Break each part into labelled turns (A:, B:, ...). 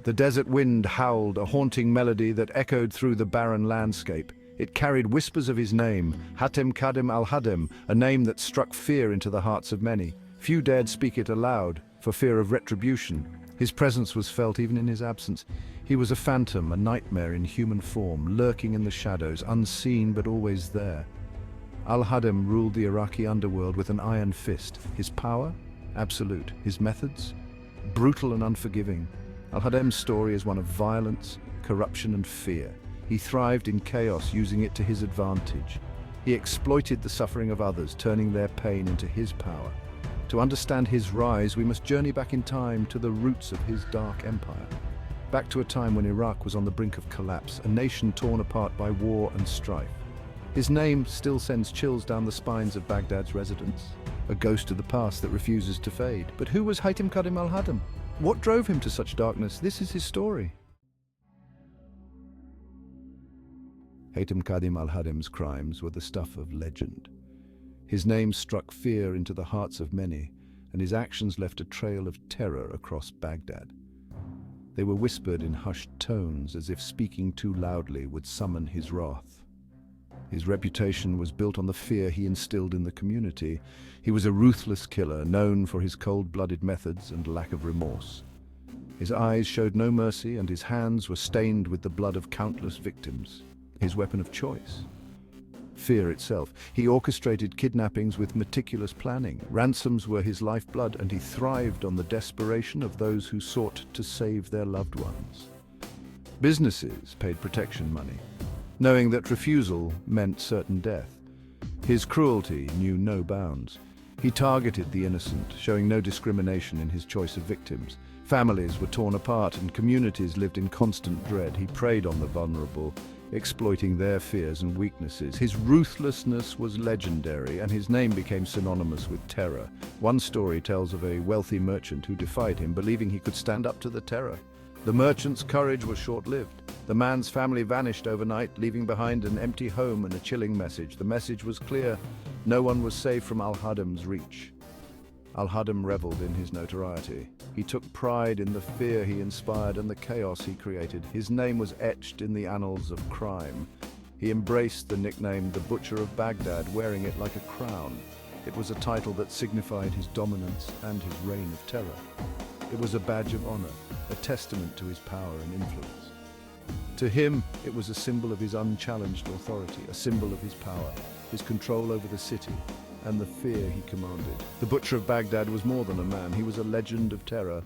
A: The desert wind howled, a haunting melody that echoed through the barren landscape. It carried whispers of his name, Hatem Kadim al-Hadem, a name that struck fear into the hearts of many. Few dared speak it aloud, for fear of retribution. His presence was felt even in his absence. He was a phantom, a nightmare in human form, lurking in the shadows, unseen but always there. Al-Hadem ruled the Iraqi underworld with an iron fist. His power? Absolute. His methods? Brutal and unforgiving. Al-Hadem's story is one of violence, corruption and fear. He thrived in chaos, using it to his advantage. He exploited the suffering of others, turning their pain into his power. To understand his rise, we must journey back in time to the roots of his dark empire. Back to a time when Iraq was on the brink of collapse, a nation torn apart by war and strife. His name still sends chills down the spines of Baghdad's residents, a ghost of the past that refuses to fade. But who was Hatem Kadim al-Hadem? What drove him to such darkness? This is his story. Hatem Kadim al-Hadem's crimes were the stuff of legend. His name struck fear into the hearts of many, and his actions left a trail of terror across Baghdad. They were whispered in hushed tones, as if speaking too loudly would summon his wrath. His reputation was built on the fear he instilled in the community. He was a ruthless killer, known for his cold-blooded methods and lack of remorse. His eyes showed no mercy, and his hands were stained with the blood of countless victims. His weapon of choice? Fear itself. He orchestrated kidnappings with meticulous planning. Ransoms were his lifeblood, and he thrived on the desperation of those who sought to save their loved ones. Businesses paid protection money, knowing that refusal meant certain death. His cruelty knew no bounds. He targeted the innocent, showing no discrimination in his choice of victims. Families were torn apart and communities lived in constant dread. He preyed on the vulnerable, exploiting their fears and weaknesses. His ruthlessness was legendary, and his name became synonymous with terror. One story tells of a wealthy merchant who defied him, believing he could stand up to the terror. The merchant's courage was short-lived. The man's family vanished overnight, leaving behind an empty home and a chilling message. The message was clear: no one was safe from al-Hadem's reach. Al-Hadem reveled in his notoriety. He took pride in the fear he inspired and the chaos he created. His name was etched in the annals of crime. He embraced the nickname the Butcher of Baghdad, wearing it like a crown. It was a title that signified his dominance and his reign of terror. It was a badge of honor, a testament to his power and influence. To him, it was a symbol of his unchallenged authority, a symbol of his power, his control over the city, and the fear he commanded. The Butcher of Baghdad was more than a man. He was a legend of terror.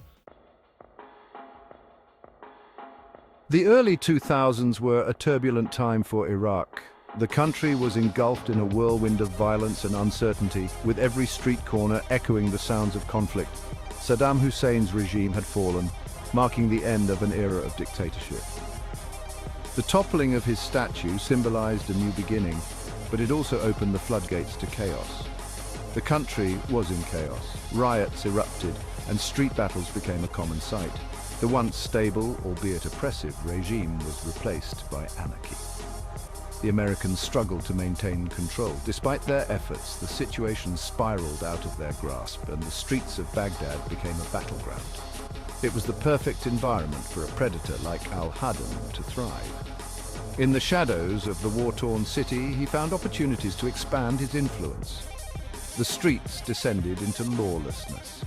A: The early 2000s were a turbulent time for Iraq. The country was engulfed in a whirlwind of violence and uncertainty, with every street corner echoing the sounds of conflict. Saddam Hussein's regime had fallen, marking the end of an era of dictatorship. The toppling of his statue symbolized a new beginning, but it also opened the floodgates to chaos. The country was in chaos. Riots erupted, and street battles became a common sight. The once stable, albeit oppressive, regime was replaced by anarchy. The Americans struggled to maintain control. Despite their efforts, the situation spiraled out of their grasp, and the streets of Baghdad became a battleground. It was the perfect environment for a predator like al-Hadem to thrive. In the shadows of the war-torn city, he found opportunities to expand his influence. The streets descended into lawlessness.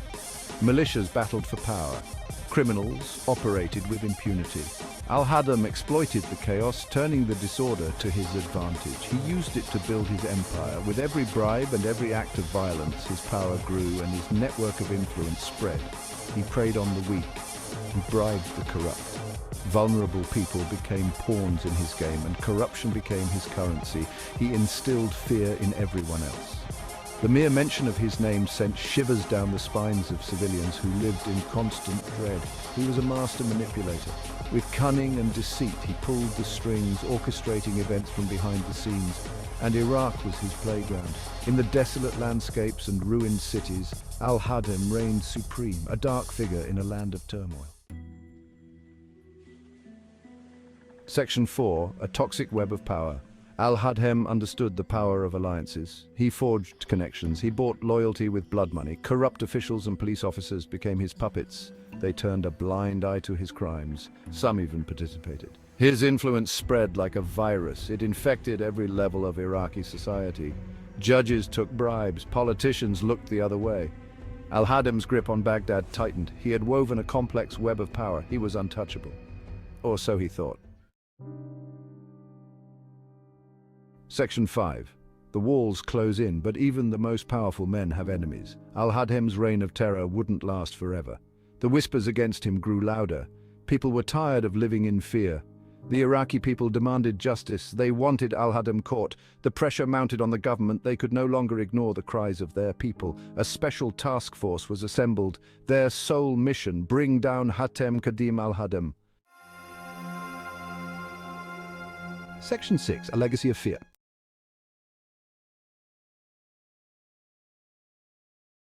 A: Militias battled for power. Criminals operated with impunity. Al-Hadem exploited the chaos, turning the disorder to his advantage. He used it to build his empire. With every bribe and every act of violence, his power grew and his network of influence spread. He preyed on the weak. He bribed the corrupt. Vulnerable people became pawns in his game, and corruption became his currency. He instilled fear in everyone else. The mere mention of his name sent shivers down the spines of civilians who lived in constant dread. He was a master manipulator. With cunning and deceit, he pulled the strings, orchestrating events from behind the scenes, and Iraq was his playground. In the desolate landscapes and ruined cities, al-Hadem reigned supreme, a dark figure in a land of turmoil. Section 4, a toxic web of power. Al-Hadhem understood the power of alliances. He forged connections. He bought loyalty with blood money. Corrupt officials and police officers became his puppets. They turned a blind eye to his crimes. Some even participated. His influence spread like a virus. It infected every level of Iraqi society. Judges took bribes. Politicians looked the other way. Al-Hadhem's grip on Baghdad tightened. He had woven a complex web of power. He was untouchable. Or so he thought. Section 5. The walls close in, but even the most powerful men have enemies. Al-Hadhem's reign of terror wouldn't last forever. The whispers against him grew louder. People were tired of living in fear. The Iraqi people demanded justice. They wanted Al-Hadhem caught. The pressure mounted on the government. They could no longer ignore the cries of their people. A special task force was assembled. Their sole mission: bring down Hatem Kadim Al-Hadhem. Section 6. A legacy of fear.